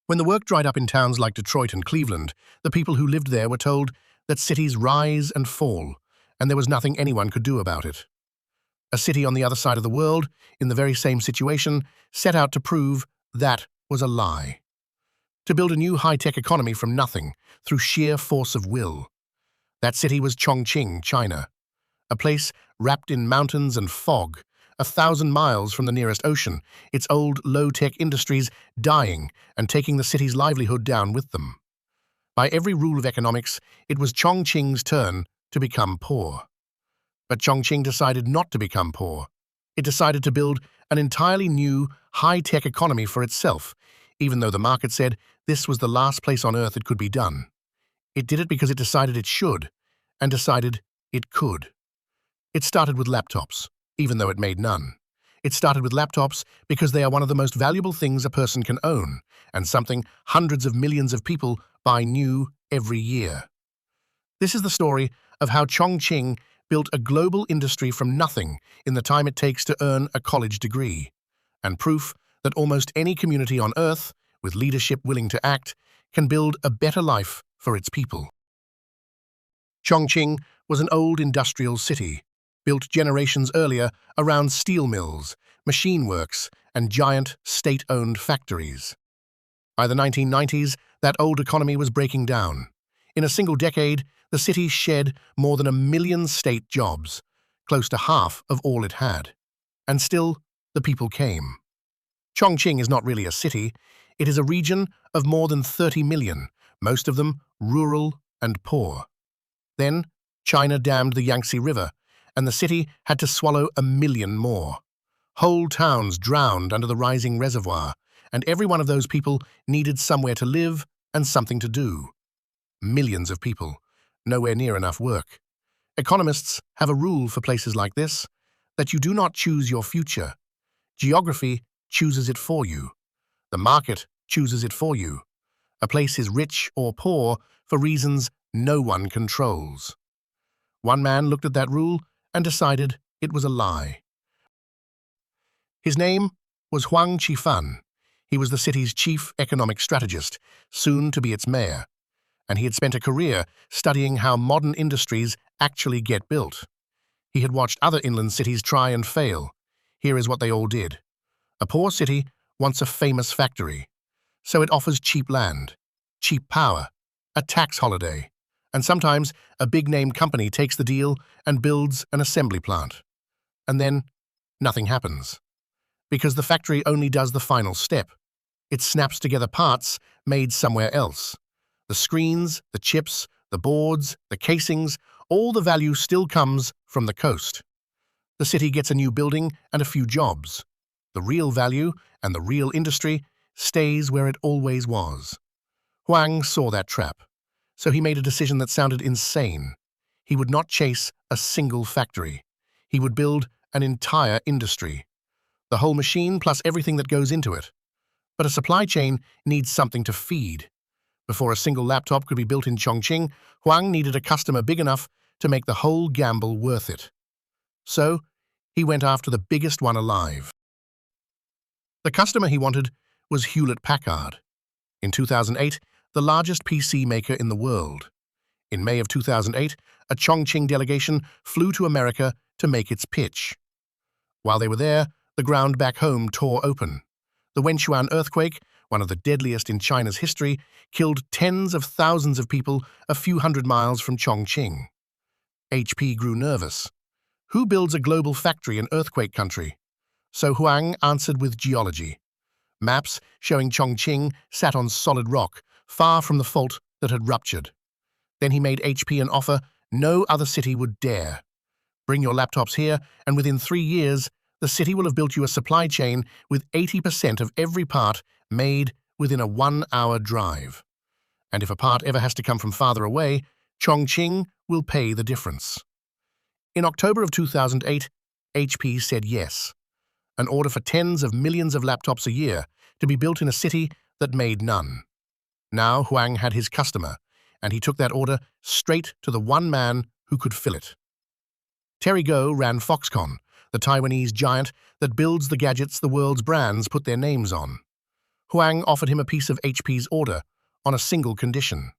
When the work dried up in towns like Detroit and Cleveland, the people who lived there were told that cities rise and fall, and there was nothing anyone could do about it. A city on the other side of the world, in the very same situation, set out to prove that was a lie. To build a new high-tech economy from nothing, through sheer force of will. That city was Chongqing, China, a place wrapped in mountains and fog, 1,000 miles from the nearest ocean, its old low-tech industries dying and taking the city's livelihood down with them. By every rule of economics, it was Chongqing's turn to become poor. But Chongqing decided not to become poor. It decided to build an entirely new, high-tech economy for itself, even though the market said this was the last place on earth it could be done. It did it because it decided it should, and decided it could. It started with laptops, even though it made none. It started with laptops because they are one of the most valuable things a person can own, and something hundreds of millions of people buy new every year. This is the story of how Chongqing built a global industry from nothing in the time it takes to earn a college degree, and proof that almost any community on Earth, with leadership willing to act, can build a better life for its people. Chongqing was an old industrial city, built generations earlier around steel mills, machine works, and giant state-owned factories. By the 1990s, that old economy was breaking down. In a single decade, the city shed more than 1 million state jobs, close to half of all it had. And still, the people came. Chongqing is not really a city. It is a region of more than 30 million, most of them rural and poor. Then, China dammed the Yangtze River, and the city had to swallow 1 million more. Whole towns drowned under the rising reservoir, and every one of those people needed somewhere to live and something to do. Millions of people, nowhere near enough work. Economists have a rule for places like this, that you do not choose your future. Geography chooses it for you. The market chooses it for you. A place is rich or poor for reasons no one controls. One man looked at that rule and decided it was a lie. His name was Huang Qifan. He was the city's chief economic strategist, soon to be its mayor, and he had spent a career studying how modern industries actually get built. He had watched other inland cities try and fail. Here is what they all did. A poor city wants a famous factory, so it offers cheap land, cheap power, a tax holiday, and sometimes a big-name company takes the deal and builds an assembly plant. And then, nothing happens. Because the factory only does the final step. It snaps together parts made somewhere else. The screens, the chips, the boards, the casings, all the value still comes from the coast. The city gets a new building and a few jobs. The real value and the real industry stays where it always was. Huang saw that trap, so he made a decision that sounded insane. He would not chase a single factory. He would build an entire industry. The whole machine plus everything that goes into it. But a supply chain needs something to feed. Before a single laptop could be built in Chongqing, Huang needed a customer big enough to make the whole gamble worth it. So, he went after the biggest one alive. The customer he wanted was Hewlett-Packard. In 2008, the largest PC maker in the world. In May of 2008, a Chongqing delegation flew to America to make its pitch. While they were there, the ground back home tore open. The Wenchuan earthquake, one of the deadliest in China's history, killed tens of thousands of people a few hundred miles from Chongqing. HP grew nervous. Who builds a global factory in earthquake country? So Huang answered with geology. Maps showing Chongqing sat on solid rock, far from the fault that had ruptured. Then he made HP an offer no other city would dare. Bring your laptops here, and within 3 years, the city will have built you a supply chain with 80% of every part made within a 1-hour drive. And if a part ever has to come from farther away, Chongqing will pay the difference. In October of 2008, HP said yes. An order for tens of millions of laptops a year to be built in a city that made none. Now Huang had his customer, and he took that order straight to the one man who could fill it. Terry Gou ran Foxconn, the Taiwanese giant that builds the gadgets the world's brands put their names on. Huang offered him a piece of HP's order on a single condition.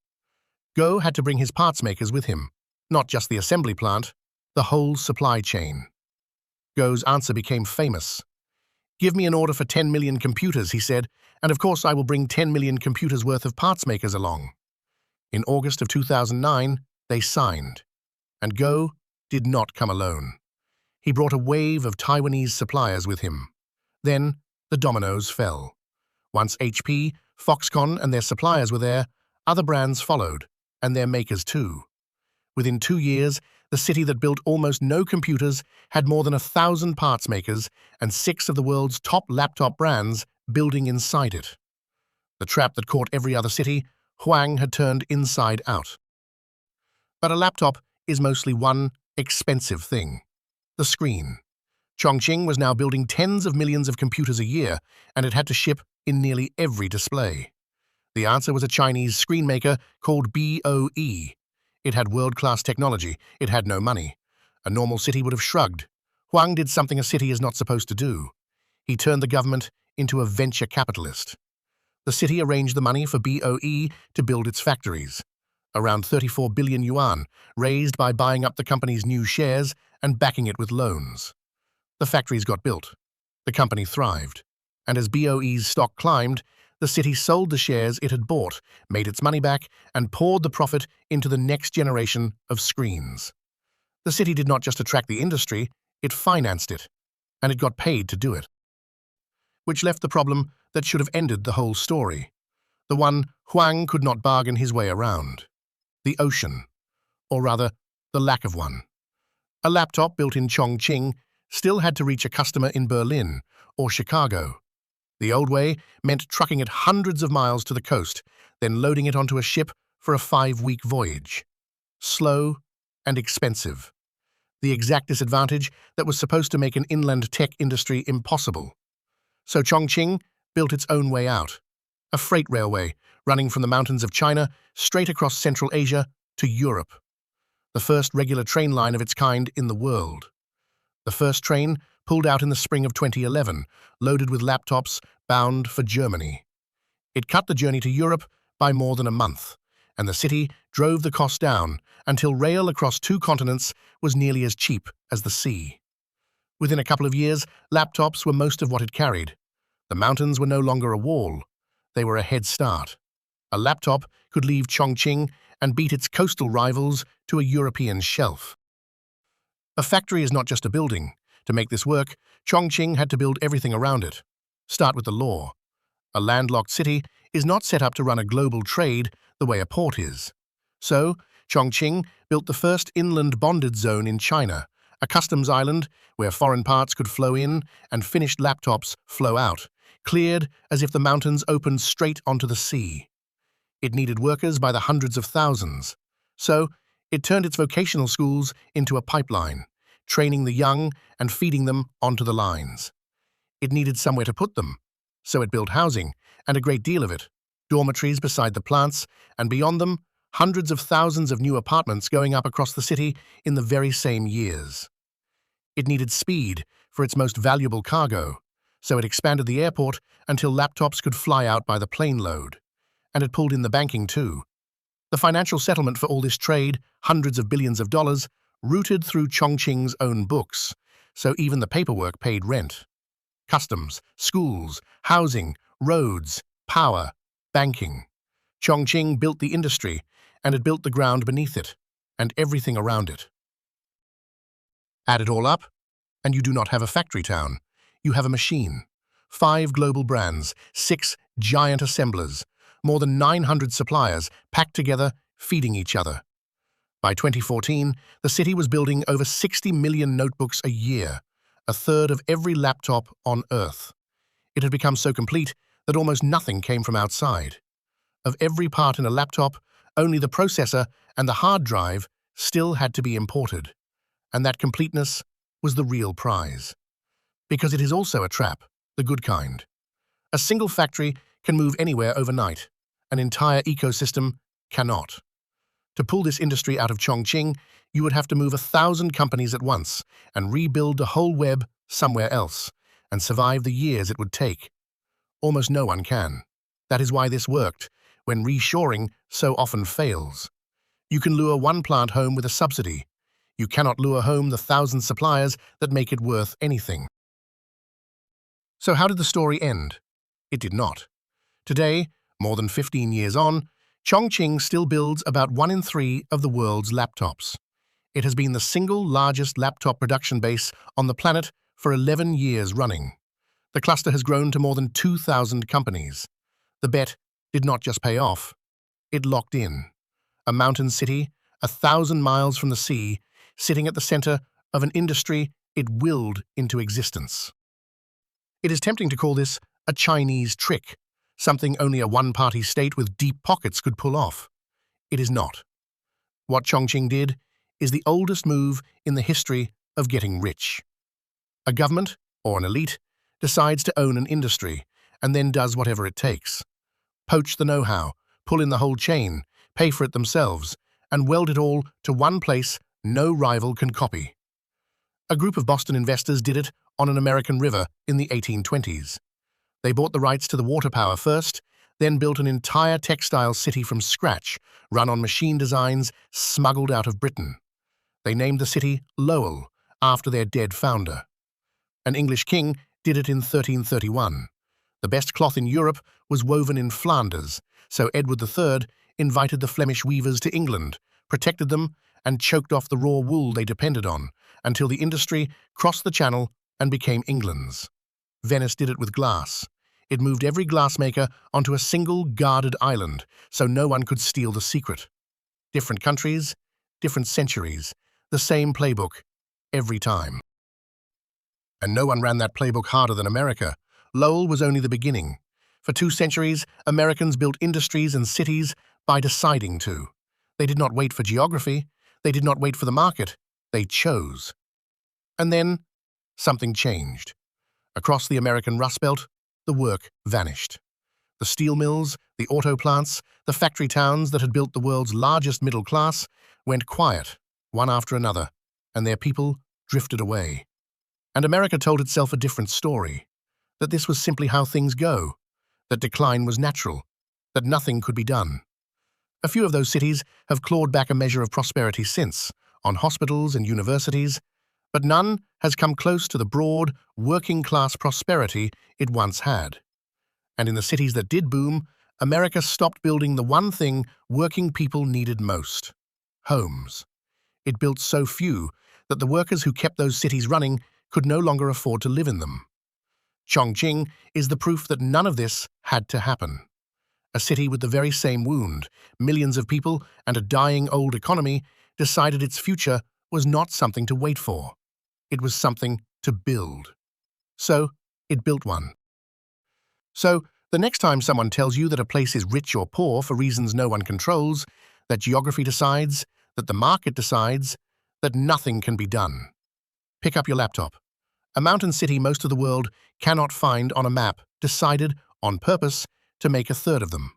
Go had to bring his parts makers with him, not just the assembly plant, the whole supply chain. Go's answer became famous. "Give me an order for 10 million computers," he said, "and of course I will bring 10 million computers worth of parts makers along." In August of 2009, they signed. And Go did not come alone. He brought a wave of Taiwanese suppliers with him. Then the dominoes fell. Once HP, Foxconn and their suppliers were there, other brands followed, and their makers too. Within 2 years, the city that built almost no computers had more than 1,000 parts makers and 6 of the world's top laptop brands building inside it. The trap that caught every other city, Huang had turned inside out. But a laptop is mostly one expensive thing: the screen. Chongqing was now building tens of millions of computers a year, and it had to ship in nearly every display. The answer was a Chinese screen maker called BOE. It had world-class technology. It had no money. A normal city would have shrugged. Huang did something a city is not supposed to do. He turned the government into a venture capitalist. The city arranged the money for BOE to build its factories. Around 34 billion yuan, raised by buying up the company's new shares and backing it with loans. The factories got built. The company thrived. And as BOE's stock climbed, the city sold the shares it had bought, made its money back, and poured the profit into the next generation of screens. The city did not just attract the industry, it financed it, and it got paid to do it. Which left the problem that should have ended the whole story, the one Huang could not bargain his way around. The ocean, or rather, the lack of one. A laptop built in Chongqing still had to reach a customer in Berlin or Chicago. The old way meant trucking it hundreds of miles to the coast, then loading it onto a ship for a 5-week voyage. Slow and expensive. The exact disadvantage that was supposed to make an inland tech industry impossible. So Chongqing built its own way out. A freight railway running from the mountains of China straight across Central Asia to Europe. The first regular train line of its kind in the world. The first train pulled out in the spring of 2011, loaded with laptops bound for Germany. It cut the journey to Europe by more than a month, and the city drove the cost down until rail across 2 continents was nearly as cheap as the sea. Within a couple of years, laptops were most of what it carried. The mountains were no longer a wall. They were a head start. A laptop could leave Chongqing and beat its coastal rivals to a European shelf. A factory is not just a building. To make this work, Chongqing had to build everything around it. Start with the law. A landlocked city is not set up to run a global trade the way a port is. So, Chongqing built the first inland bonded zone in China, a customs island where foreign parts could flow in and finished laptops flow out, cleared as if the mountains opened straight onto the sea. It needed workers by the hundreds of thousands. So, it turned its vocational schools into a pipeline, training the young and feeding them onto the lines. It needed somewhere to put them, so it built housing, and a great deal of it, dormitories beside the plants, and beyond them, hundreds of thousands of new apartments going up across the city in the very same years. It needed speed for its most valuable cargo, so it expanded the airport until laptops could fly out by the plane load. And it pulled in the banking too. The financial settlement for all this trade, hundreds of billions of dollars, routed through Chongqing's own books, so even the paperwork paid rent. Customs, schools, housing, roads, power, banking. Chongqing built the industry, and it built the ground beneath it, and everything around it. Add it all up, and you do not have a factory town. You have a machine. 5 global brands, 6 giant assemblers, more than 900 suppliers packed together, feeding each other. By 2014, the city was building over 60 million notebooks a year, a third of every laptop on Earth. It had become so complete that almost nothing came from outside. Of every part in a laptop, only the processor and the hard drive still had to be imported. And that completeness was the real prize. Because it is also a trap, the good kind. A single factory can move anywhere overnight. An entire ecosystem cannot. To pull this industry out of Chongqing, you would have to move 1,000 companies at once and rebuild the whole web somewhere else and survive the years it would take. Almost no one can. That is why this worked, when reshoring so often fails. You can lure one plant home with a subsidy. You cannot lure home the 1,000 suppliers that make it worth anything. So how did the story end? It did not. Today, more than 15 years on, Chongqing still builds about 1 in 3 of the world's laptops. It has been the single largest laptop production base on the planet for 11 years running. The cluster has grown to more than 2,000 companies. The bet did not just pay off, it locked in. A mountain city, 1,000 miles from the sea, sitting at the center of an industry it willed into existence. It is tempting to call this a Chinese trick, something only a one-party state with deep pockets could pull off. It is not. What Chongqing did is the oldest move in the history of getting rich. A government, or an elite, decides to own an industry and then does whatever it takes. Poach the know-how, pull in the whole chain, pay for it themselves, and weld it all to one place no rival can copy. A group of Boston investors did it on an American river in the 1820s. They bought the rights to the water power first, then built an entire textile city from scratch, run on machine designs smuggled out of Britain. They named the city Lowell, after their dead founder. An English king did it in 1331. The best cloth in Europe was woven in Flanders, so Edward III invited the Flemish weavers to England, protected them, and choked off the raw wool they depended on, until the industry crossed the Channel and became England's. Venice did it with glass. It moved every glassmaker onto a single guarded island, so no one could steal the secret. Different countries, different centuries, the same playbook, every time. And no one ran that playbook harder than America. Lowell was only the beginning. For 2 centuries, Americans built industries and cities by deciding to. They did not wait for geography. They did not wait for the market. They chose. And then, something changed. Across the American Rust Belt, the work vanished. The steel mills, the auto plants, the factory towns that had built the world's largest middle class went quiet, one after another, and their people drifted away. And America told itself a different story, that this was simply how things go, that decline was natural, that nothing could be done. A few of those cities have clawed back a measure of prosperity since, on hospitals and universities, but none has come close to the broad, working-class prosperity it once had. And in the cities that did boom, America stopped building the one thing working people needed most: homes. It built so few that the workers who kept those cities running could no longer afford to live in them. Chongqing is the proof that none of this had to happen. A city with the very same wound, millions of people, and a dying old economy decided its future was not something to wait for. It was something to build. So, it built one. So, the next time someone tells you that a place is rich or poor for reasons no one controls, that geography decides, that the market decides, that nothing can be done, pick up your laptop. A mountain city most of the world cannot find on a map decided, on purpose, to make a third of them.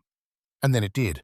And then it did.